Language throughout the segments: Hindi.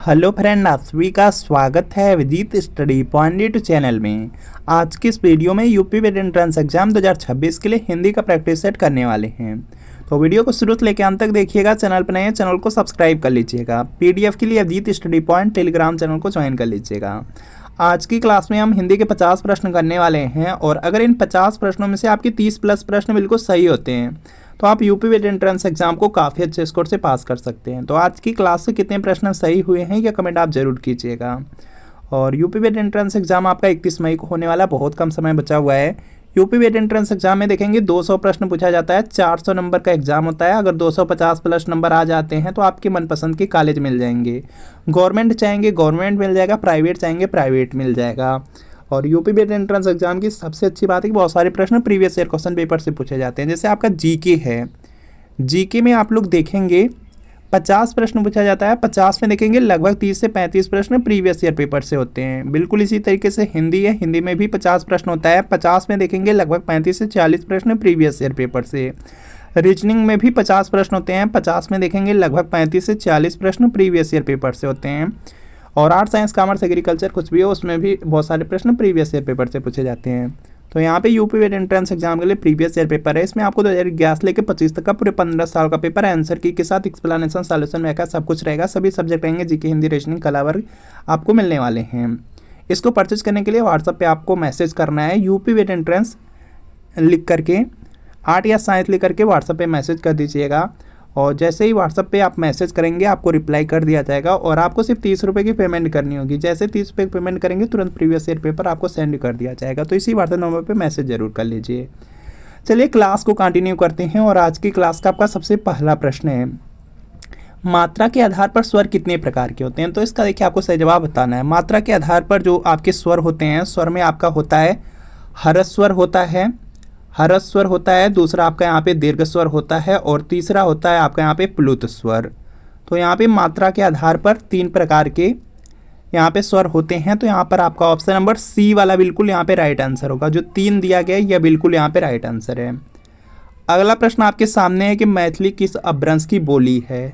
हेलो फ्रेंड, आप सभी का स्वागत है विदित स्टडी पॉइंट यूट्यूब चैनल में। आज की इस वीडियो में यूपी वेट एंट्रेंस एग्जाम 2026 के लिए हिंदी का प्रैक्टिस सेट करने वाले हैं। तो वीडियो को शुरू से लेकर अंत तक देखिएगा। चैनल पर नए हैं, चैनल को सब्सक्राइब कर लीजिएगा। पीडीएफ के लिए विदित स्टडी पॉइंट टेलीग्राम चैनल को ज्वाइन कर लीजिएगा। आज की क्लास में हम हिंदी के 50 प्रश्न करने वाले हैं और अगर इन 50 प्रश्नों में से आपके 30 प्लस प्रश्न बिल्कुल सही होते हैं तो आप यूपी वेट एंट्रेंस एग्जाम को काफ़ी अच्छे स्कोर से पास कर सकते हैं। तो आज की क्लास से कितने प्रश्न सही हुए हैं यह कमेंट आप जरूर कीजिएगा। और यूपी वेट एंट्रेंस एग्जाम आपका 31 मई को होने वाला, बहुत कम समय बचा हुआ है। यूपी वेट एंट्रेंस एग्जाम में देखेंगे 200 प्रश्न पूछा जाता है, 400 नंबर का एग्जाम होता है। अगर 250 प्लस नंबर आ जाते हैं तो आपके मनपसंद के कॉलेज मिल जाएंगे। गवर्नमेंट चाहेंगे गवर्नमेंट मिल जाएगा, प्राइवेट चाहेंगे प्राइवेट मिल जाएगा। और यूपी वेट एंट्रेंस एग्जाम की सबसे अच्छी बात है कि बहुत सारे प्रश्न प्रीवियस ईयर क्वेश्चन पेपर से पूछे जाते हैं। जैसे आपका जीके है, जीके में आप लोग देखेंगे 50 प्रश्न पूछा जाता है। 50 में देखेंगे लगभग 30 से 35 प्रश्न प्रीवियस ईयर पेपर से होते हैं। बिल्कुल इसी तरीके से हिंदी है, हिंदी में भी 50 प्रश्न होता है। 50 में देखेंगे लगभग 35 से 40 प्रश्न प्रीवियस ईयर पेपर से। रीजनिंग में भी 50 प्रश्न होते हैं। 50 में देखेंगे लगभग 35 से 40 प्रश्न प्रीवियस ईयर पेपर से होते हैं। और आर्ट्स, साइंस, कॉमर्स, एग्रीकल्चर कुछ भी हो उसमें भी बहुत सारे प्रश्न प्रीवियस ईयर पेपर से पूछे जाते हैं। तो यहाँ पे यूपी वेट एंट्रेंस एग्जाम के लिए प्रीवियस ईयर पेपर है। इसमें आपको 2011 से लेकर 25 तक का पूरे 15 साल का पेपर आंसर की के साथ एक्सप्लेनेशन, सॉल्यूशन वगैरह सब कुछ रहेगा। सभी सब्जेक्ट रहेंगे, जीके, हिंदी, रीजनिंग, कला वर्ग आपको मिलने वाले हैं। इसको परचेज करने के लिए व्हाट्सएप पे आपको मैसेज करना है यूपी वेट एंट्रेंस लिख करके, आर्ट या साइंस लिख करके व्हाट्सएप पे मैसेज कर दीजिएगा। और जैसे ही व्हाट्सएप पे आप मैसेज करेंगे आपको रिप्लाई कर दिया जाएगा और आपको सिर्फ 30 रुपये की पेमेंट करनी होगी। जैसे 30 रुपये की पेमेंट करेंगे तुरंत प्रीवियस ईयर पेपर आपको सेंड कर दिया जाएगा। तो इसी व्हाट्सएप नंबर पे मैसेज जरूर कर लीजिए। चलिए क्लास को कंटिन्यू करते हैं। और आज की क्लास का आपका सबसे पहला प्रश्न है, मात्रा के आधार पर स्वर कितने प्रकार के होते हैं। तो इसका देखिए आपको सही जवाब बताना है। मात्रा के आधार पर जो आपके स्वर होते हैं, स्वर में आपका होता है हर्ष स्वर होता है, हर्ष स्वर होता है। दूसरा आपका यहाँ पे दीर्घ स्वर होता है और तीसरा होता है आपका यहाँ पे प्लुत स्वर। तो यहाँ पे मात्रा के आधार पर 3 प्रकार के यहाँ पे स्वर होते हैं। तो यहाँ पर आपका ऑप्शन नंबर सी वाला बिल्कुल यहाँ पे राइट आंसर होगा। जो 3 दिया गया है यह बिल्कुल यहाँ पे राइट आंसर है। अगला प्रश्न आपके सामने है कि मैथिली किस अपभ्रंश की बोली है।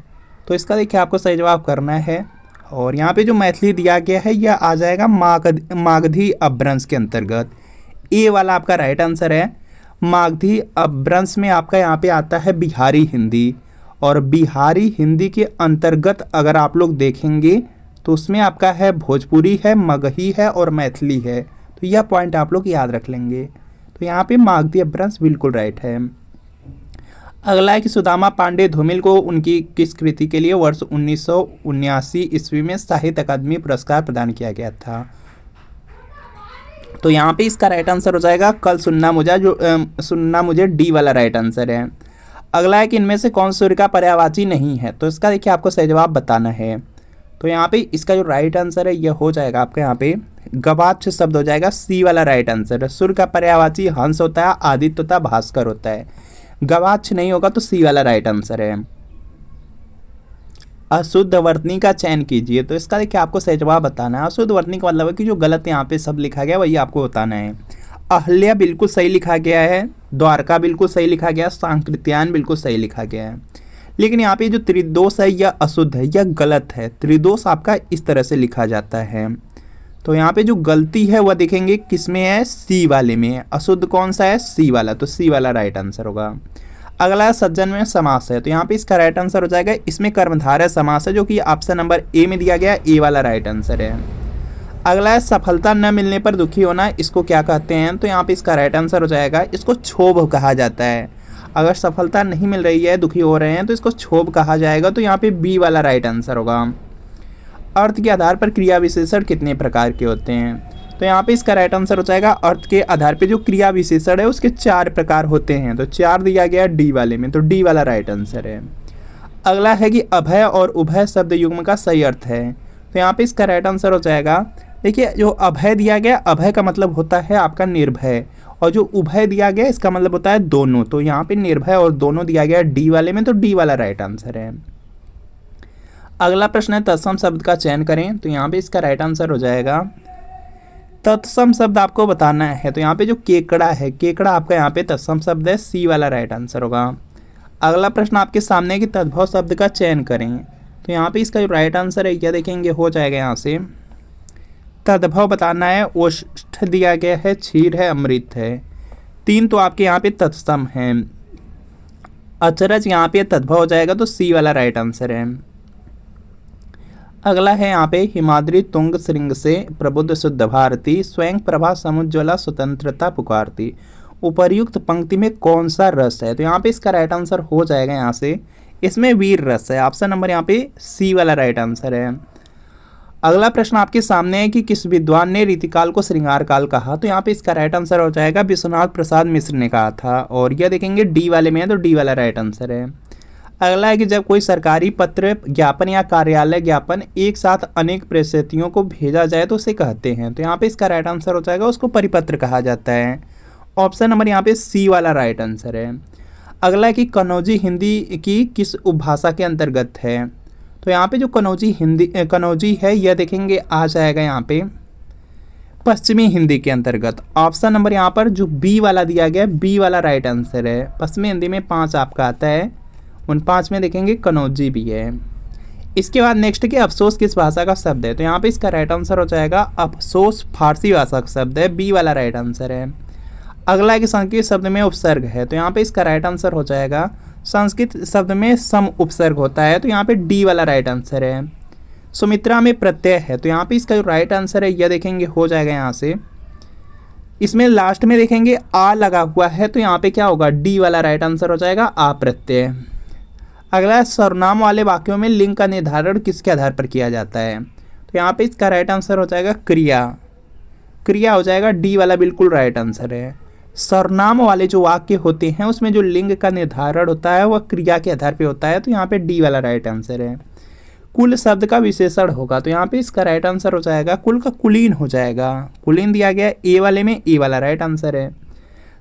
तो इसका देखिए आपको सही जवाब करना है। और यहाँ पे जो मैथिली दिया गया है यह आ जाएगा मागधी अपभ्रंश के अंतर्गत। ए वाला आपका राइट आंसर है। मागधी अपभ्रंश में आपका यहाँ पे आता है बिहारी हिंदी, और बिहारी हिंदी के अंतर्गत अगर आप लोग देखेंगे तो उसमें आपका है भोजपुरी है, मगही है और मैथिली है। तो यह पॉइंट आप लोग याद रख लेंगे। तो यहाँ पे मागधी अपभ्रंश बिल्कुल राइट है। अगला है कि सुदामा पांडे धूमिल को उनकी किस कृति के लिए वर्ष 1979 ईस्वी में साहित्य अकादमी पुरस्कार प्रदान किया गया था। तो यहाँ पे इसका राइट आंसर हो जाएगा कल सुनना मुझे, जो सुनना मुझे, डी वाला राइट आंसर है। अगला है कि इनमें से कौन सूर्य का पर्यायवाची नहीं है। तो इसका देखिए आपको सही जवाब बताना है। तो यहाँ पे इसका जो राइट आंसर है यह हो जाएगा आपका यहाँ पे गवाक्ष शब्द हो जाएगा, सी वाला राइट आंसर है। सूर्य का पर्यायवाची हंस होता है, आदित्य होता है, भास्कर होता है। गवाक्ष नहीं होगा तो सी वाला राइट आंसर है। अशुद्ध वर्तनी का चयन कीजिए। तो इसका देखिए आपको सही जवाब बताना है। अशुद्ध वर्तनी का मतलब है कि जो गलत यहाँ पे सब लिखा गया वही आपको बताना है। अहल्या बिल्कुल सही लिखा गया है, द्वारका बिल्कुल सही लिखा गया, सांकृत्यायन बिल्कुल सही लिखा गया है। लेकिन यहाँ पे जो त्रिदोष है यह अशुद्ध है, यह गलत है। त्रिदोष आपका इस तरह से लिखा जाता है। तो यहाँ पे जो गलती है वह देखेंगे किसमें है, सी वाले में है। अशुद्ध कौन सा है, सी वाला। तो सी वाला राइट आंसर होगा। अगला सज्जन में समास है। तो यहाँ पे इसका राइट आंसर हो जाएगा, इसमें कर्मधारय समास है जो कि ऑप्शन नंबर ए में दिया गया, ए वाला राइट आंसर है। अगला है सफलता न मिलने पर दुखी होना, इसको क्या कहते हैं। तो यहाँ पे इसका राइट आंसर हो जाएगा, इसको क्षोभ कहा जाता है। अगर सफलता नहीं मिल रही है, दुखी हो रहे हैं तो इसको क्षोभ कहा जाएगा। तो यहाँ पे बी वाला राइट आंसर होगा। अर्थ के आधार पर क्रिया विशेषण कितने प्रकार के होते हैं। तो यहाँ पे इसका राइट आंसर हो जाएगा, अर्थ के आधार पे जो क्रिया विशेषण है उसके 4 प्रकार होते हैं। तो 4 दिया गया डी वाले में, तो डी वाला राइट आंसर है। अगला है कि अभय और उभय शब्द युग्म का सही अर्थ है। तो यहाँ पे इसका राइट आंसर हो जाएगा, देखिए जो अभय दिया गया, अभय का मतलब होता है आपका निर्भय, और जो उभय दिया गया इसका मतलब होता है दोनों। तो यहाँ पे निर्भय और दोनों दिया गया डी वाले में, तो डी वाला राइट आंसर है। अगला प्रश्न है तत्सम शब्द का चयन करें। तो यहाँ पे इसका राइट आंसर हो जाएगा, तत्सम शब्द आपको बताना है। तो यहाँ पे जो केकड़ा है, केकड़ा आपका यहाँ पे तत्सम शब्द है, सी वाला राइट आंसर होगा। अगला प्रश्न आपके सामने है कि तद्भव शब्द का चयन करें। तो यहाँ पे इसका जो राइट आंसर है क्या देखेंगे हो जाएगा यहाँ से तद्भव बताना है, ओष्ठ दिया गया है, क्षीर है, अमृत है। 3 तो आपके यहाँ पे तत्सम है, अचरज यहाँ पे तद्भव हो जाएगा, तो सी वाला राइट आंसर है। अगला है यहाँ पे हिमाद्री तुंग श्रृंग से प्रबुद्ध शुद्ध भारती, स्वयं प्रभा समुज्ज्वला स्वतंत्रता पुकारती। उपर्युक्त पंक्ति में कौन सा रस है? तो यहाँ पे इसका राइट आंसर हो जाएगा यहाँ से, इसमें वीर रस है। ऑप्शन नंबर यहाँ पे सी वाला राइट आंसर है। अगला प्रश्न आपके सामने है कि किस विद्वान ने रीतिकाल को श्रृंगार काल कहा? तो यहाँ पे इसका राइट आंसर हो जाएगा विश्वनाथ प्रसाद मिश्र ने कहा था, और यह देखेंगे डी वाले में है, तो डी वाला राइट आंसर है। अगला है कि जब कोई सरकारी पत्र ज्ञापन या कार्यालय ज्ञापन एक साथ अनेक प्रेषितियों को भेजा जाए तो उसे कहते हैं? तो यहाँ पे इसका राइट आंसर हो जाएगा, उसको परिपत्र कहा जाता है। ऑप्शन नंबर यहाँ पे सी वाला राइट आंसर है। अगला है कि कनौजी हिंदी की किस उपभाषा के अंतर्गत है? तो यहाँ पे जो कनौजी है यह देखेंगे आ जाएगा यहाँ पे पश्चिमी हिंदी के अंतर्गत। ऑप्शन नंबर यहाँ पर जो बी वाला दिया गया, बी वाला राइट आंसर है। पश्चिमी हिंदी में 5 आपका आता है, उन 5 में देखेंगे कनौजी भी है। इसके बाद नेक्स्ट के अफसोस किस भाषा का शब्द है? तो यहाँ पे इसका राइट आंसर हो जाएगा अफसोस फारसी भाषा का शब्द है, बी वाला राइट आंसर है। अगला है कि संस्कृत शब्द में उपसर्ग है, तो यहाँ पे इसका राइट आंसर हो जाएगा संस्कृत शब्द में सम उपसर्ग होता है, तो यहाँ पे डी वाला राइट आंसर है। सुमित्रा में प्रत्यय है, तो यहाँ पे इसका जो राइट आंसर है यह देखेंगे हो जाएगा यहाँ से, इसमें लास्ट में देखेंगे आ लगा हुआ है, तो यहाँ पे क्या होगा, डी वाला राइट आंसर हो जाएगा आ प्रत्यय। अगला सर्वनाम वाले वाक्यों में लिंग का निर्धारण किसके आधार पर किया जाता है? तो यहाँ पे इसका राइट आंसर हो जाएगा क्रिया हो जाएगा, डी वाला बिल्कुल राइट आंसर है। सर्वनाम वाले जो वाक्य होते हैं उसमें जो लिंग का निर्धारण होता है वह क्रिया के आधार पे होता है, तो यहाँ पे डी वाला राइट आंसर है। कुल शब्द का विशेषण होगा, तो यहाँ पे इसका राइट आंसर हो जाएगा कुल का कुलीन हो जाएगा, कुलीन दिया गया ए वाले में, ए वाला राइट आंसर है।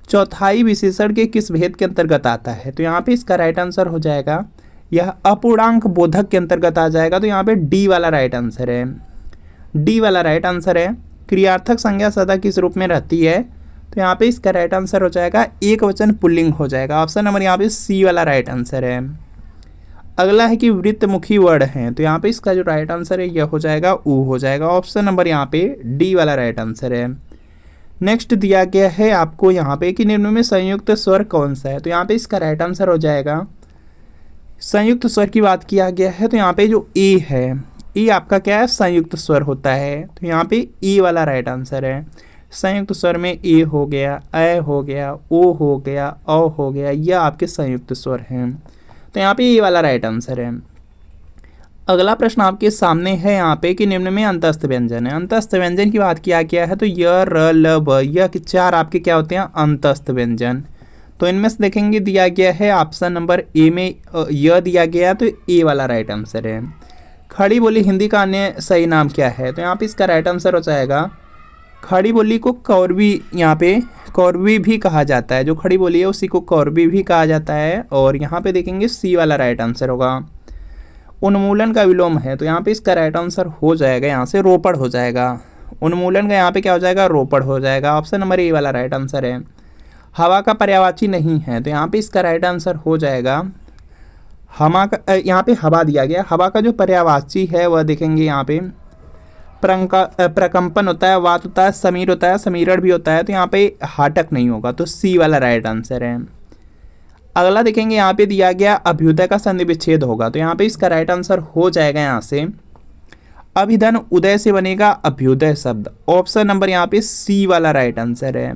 चौथाई विशेषण के किस भेद के अंतर्गत आता है? तो यहाँ पे इसका राइट आंसर हो जाएगा यह अपूर्णांक बोधक के अंतर्गत आ जाएगा, तो यहाँ पे डी वाला राइट आंसर है, डी वाला राइट आंसर है। क्रियार्थक संज्ञा सदा किस रूप में रहती है? तो यहाँ पे इसका राइट आंसर हो जाएगा एक वचन पुल्लिंग हो जाएगा। ऑप्शन नंबर यहाँ पे सी वाला राइट आंसर है। अगला है कि वृत्तमुखी वर्ण है, तो यहाँ पे इसका जो राइट आंसर है यह हो जाएगा ऊ हो जाएगा। ऑप्शन नंबर यहाँ पे डी वाला राइट आंसर है। नेक्स्ट दिया गया है आपको यहाँ पे कि निम्न में संयुक्त स्वर कौन सा है? तो यहाँ पे इसका राइट आंसर हो जाएगा संयुक्त स्वर की बात किया गया है, तो यहाँ पे जो ए है, ए आपका क्या है, संयुक्त स्वर होता है, तो यहाँ पे ए वाला राइट आंसर है। संयुक्त स्वर में ए हो गया, ए हो गया, ओ हो गया, औ हो गया, यह आपके संयुक्त स्वर हैं, तो यहाँ पे ए वाला राइट आंसर है। अगला प्रश्न आपके सामने है यहाँ पे कि निम्न में अंतस्थ व्यंजन है। अंतस्थ व्यंजन की बात किया गया है, तो य र ल ब यह 4 आपके क्या होते हैं, अंतस्थ व्यंजन। तो इनमें से देखेंगे दिया गया है ऑप्शन नंबर ए में य दिया गया, तो ए वाला राइट आंसर है। खड़ी बोली हिंदी का अन्य सही नाम क्या है? तो यहाँ पे इसका राइट आंसर हो जाएगा खड़ी बोली को कौरवी, यहाँ पे कौरवी भी कहा जाता है, जो खड़ी बोली है उसी को कौरवी भी कहा जाता है, और यहाँ पे देखेंगे सी वाला राइट आंसर होगा। उन्मूलन का विलोम है, तो यहाँ पे इसका राइट आंसर हो जाएगा यहाँ से रोपड़ हो जाएगा। उन्मूलन का यहाँ पे क्या हो जाएगा, रोपड़ हो जाएगा। ऑप्शन नंबर ए वाला राइट आंसर है। हवा का पर्यायवाची नहीं है, तो यहाँ पे इसका राइट आंसर हो जाएगा यहाँ पे हवा दिया गया, हवा का जो पर्यायवाची है वह देखेंगे यहाँ पे प्रकंपन होता है, वात होता है, समीर होता है, समीरण भी होता है, तो यहाँ पे हाटक नहीं होगा, तो सी वाला राइट आंसर है। अगला देखेंगे यहाँ पे दिया गया अभ्युदय का संधि विच्छेद होगा, तो यहाँ पे इसका राइट आंसर हो जाएगा यहाँ से अभिधन उदय से बनेगा अभ्युदय शब्द। ऑप्शन नंबर यहाँ पे सी वाला राइट आंसर है।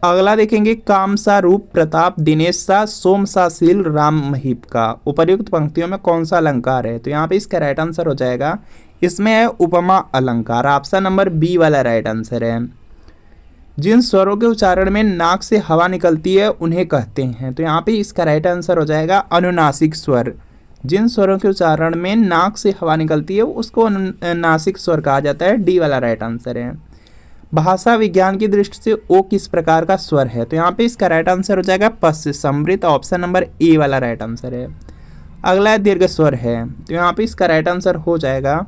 अगला देखेंगे कामसा रूप प्रताप दिनेश सा सोम सा शील राम महीप का उपर्युक्त पंक्तियों में कौन सा अलंकार है? तो यहाँ पे इसका राइट आंसर हो जाएगा, इसमें है उपमा अलंकार। ऑप्शन नंबर बी वाला राइट आंसर है। जिन स्वरों के उच्चारण में नाक से हवा निकलती है उन्हें कहते हैं, तो यहाँ पे इसका राइट आंसर हो जाएगा अनुनासिक स्वर। जिन स्वरों के उच्चारण में नाक से हवा निकलती है उसको अनुनासिक स्वर कहा जाता है, डी वाला राइट आंसर है। भाषा विज्ञान की दृष्टि से ओ किस प्रकार का स्वर है? तो यहाँ पे इसका राइट आंसर हो जाएगा पश्च समृत। ऑप्शन नंबर ए वाला राइट आंसर है। अगला है दीर्घ स्वर है, तो यहाँ पे इसका राइट आंसर हो जाएगा,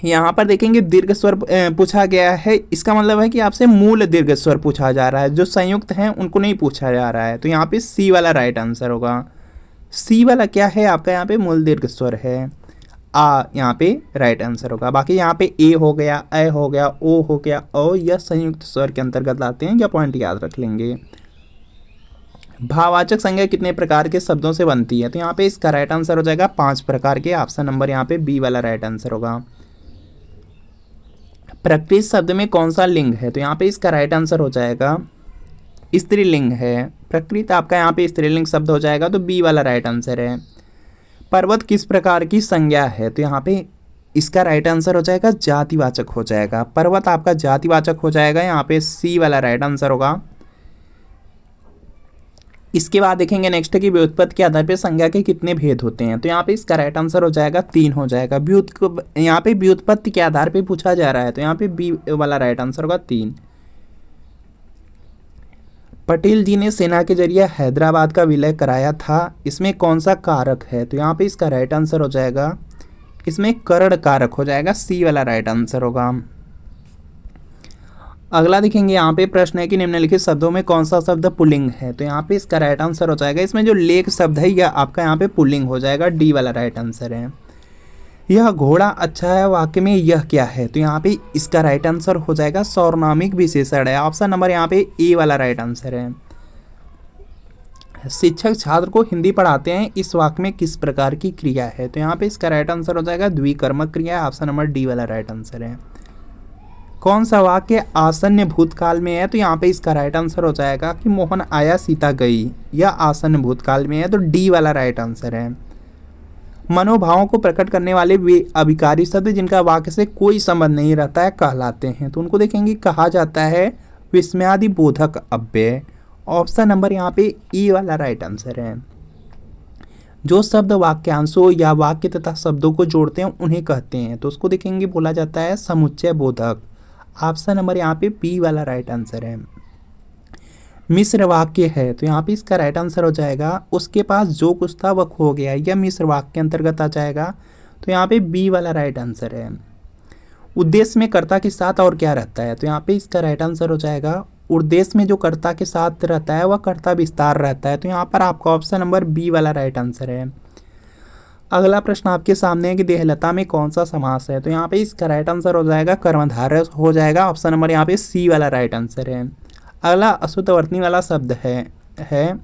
यहाँ पर देखेंगे दीर्घ स्वर पूछा गया है, इसका मतलब है कि आपसे मूल दीर्घ स्वर पूछा जा रहा है, जो संयुक्त हैं उनको नहीं पूछा जा रहा है, तो यहाँ पे सी वाला राइट आंसर होगा। सी वाला क्या है आपका, यहाँ पे मूल दीर्घ स्वर है। आ यहाँ पे राइट आंसर होगा। बाकी यहाँ पे ए हो गया, ए हो गया, ओ हो गया, ओ यह संयुक्त स्वर के अंतर्गत आते हैं, क्या पॉइंट याद रख लेंगे। भाववाचक संज्ञा कितने प्रकार के शब्दों से बनती है, तो यहाँ पे इसका राइट आंसर हो जाएगा 5 प्रकार के। ऑप्शन नंबर यहाँ पे बी वाला राइट आंसर होगा। प्रकृत शब्द में कौन सा लिंग है, तो यहाँ पे इसका राइट आंसर हो जाएगा स्त्रीलिंग है। प्रकृत आपका यहाँ पे स्त्रीलिंग शब्द हो जाएगा, तो बी वाला राइट आंसर है। पर्वत किस प्रकार की संज्ञा है, तो यहाँ पे इसका राइट आंसर हो जाएगा जातिवाचक हो जाएगा। पर्वत आपका जातिवाचक हो जाएगा, यहाँ पे सी वाला राइट आंसर होगा। इसके बाद देखेंगे नेक्स्ट कि व्युत्पत्ति के आधार पर संज्ञा के कितने भेद होते हैं, तो यहाँ पे इसका राइट आंसर हो जाएगा 3 हो जाएगा। यहाँ पे व्युत्पत्ति के आधार पे पूछा जा रहा है, तो यहाँ पे बी वाला राइट आंसर होगा 3। पटेल जी ने सेना के जरिए हैदराबाद का विलय कराया था, इसमें कौन सा कारक है, तो यहाँ पे इसका राइट आंसर हो जाएगा, इसमें करण कारक हो जाएगा, सी वाला राइट आंसर होगा। अगला देखेंगे यहाँ पे प्रश्न है कि निम्नलिखित शब्दों में कौन सा शब्द पुल्लिंग है, तो यहाँ पे इसका राइट आंसर हो जाएगा, इसमें जो लेख शब्द है यह आपका यहाँ पे पुल्लिंग हो जाएगा, डी वाला राइट आंसर है। यह घोड़ा अच्छा है वाक्य में यह क्या है, तो यहाँ पे इसका राइट आंसर हो जाएगा सर्वनामिक विशेषण है। ऑप्शन नंबर यहाँ पे ए वाला राइट आंसर है। शिक्षक छात्र को हिंदी पढ़ाते हैं, इस वाक्य में किस प्रकार की क्रिया है, तो यहाँ पे इसका राइट आंसर हो जाएगा द्विकर्मक क्रिया। ऑप्शन नंबर डी वाला राइट आंसर है। कौन सा वाक्य आसन्न भूतकाल में है, तो यहाँ पे इसका राइट आंसर हो जाएगा कि मोहन आया सीता गई, यह आसन्न भूतकाल में है, तो डी वाला राइट आंसर है। मनोभावों को प्रकट करने वाले वे अभिकारी शब्द जिनका वाक्य से कोई संबंध नहीं रहता है कहलाते हैं, तो उनको देखेंगे कहा जाता है विस्मयादि बोधक अव्यय। ऑप्शन नंबर यहाँ पे ई वाला राइट आंसर है। जो शब्द वाक्यांशों या वाक्य तथा शब्दों को जोड़ते हैं उन्हें कहते हैं, तो उसको देखेंगे बोला जाता है समुच्चय बोधक। ऑप्शन नंबर यहाँ पे बी वाला राइट आंसर है। मिश्र वाक्य है, तो यहाँ पे इसका राइट आंसर हो जाएगा उसके पास जो कुछ था वह खो गया, यह मिश्र वाक्य के अंतर्गत आ जाएगा, तो यहाँ पे बी वाला राइट आंसर है। उद्देश्य में कर्ता के साथ और क्या रहता है, तो यहाँ पे इसका राइट आंसर हो जाएगा उद्देश्य में जो कर्ता के साथ रहता है वह कर्ता विस्तार रहता है, तो यहाँ पर आपका ऑप्शन नंबर बी वाला राइट आंसर है। अगला प्रश्न आपके सामने है कि देहलता में कौन सा समास है, तो यहाँ पे इसका राइट आंसर हो जाएगा कर्मधारय हो जाएगा। ऑप्शन नंबर यहाँ पे सी वाला राइट आंसर है। अगला अशुद्धवर्तनी वाला शब्द है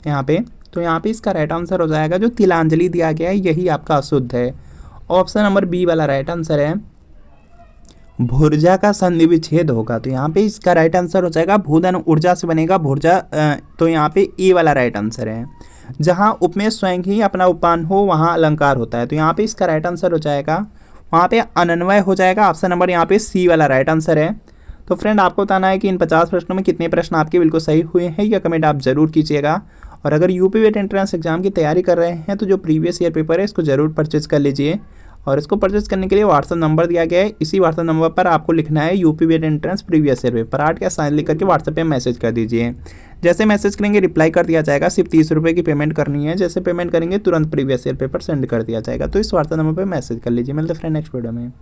यहाँ पे, तो यहाँ पे इसका राइट आंसर हो जाएगा जो तिलांजलि दिया गया है यही आपका अशुद्ध है। ऑप्शन नंबर बी वाला राइट आंसर है। भुर्जा का संधि विच्छेद होगा, तो यहाँ पे इसका राइट आंसर हो जाएगा भूधन ऊर्जा से बनेगा भुर्जा, तो यहाँ पे ए वाला राइट आंसर है। जहाँ उपमेय स्वयं ही अपना उपमान हो वहाँ अलंकार होता है, तो यहाँ पे इसका राइट आंसर हो जाएगा वहाँ पे अनन्वय हो जाएगा। ऑप्शन नंबर यहाँ पे सी वाला राइट आंसर है। तो फ्रेंड आपको बताना है कि इन 50 प्रश्नों में कितने प्रश्न आपके बिल्कुल सही हुए हैं, यह कमेंट आप जरूर कीजिएगा। और अगर यूपी वेट एंट्रेंस एग्जाम की तैयारी कर रहे हैं तो जो प्रीवियस ईयर पेपर है इसको जरूर परचेज कर लीजिए। और इसको परचेज करने के लिए व्हाट्सअप नंबर दिया गया है, इसी व्हाट्सअप नंबर पर आपको लिखना है UP VET entrance previous year paper 8 का साइन लिख करके व्हाट्सएप पे मैसेज कर दीजिए। जैसे मैसेज करेंगे रिप्लाई कर दिया जाएगा। सिर्फ 30 रुपये की पेमेंट करनी है, जैसे पेमेंट करेंगे तुरंत प्रीवियस ईयर पेपर सेंड कर दिया जाएगा। तो इस व्हाट्सएप नंबर पर मैसेज कर लीजिए। मिलते फ्रेंड नेक्स्ट वीडियो में।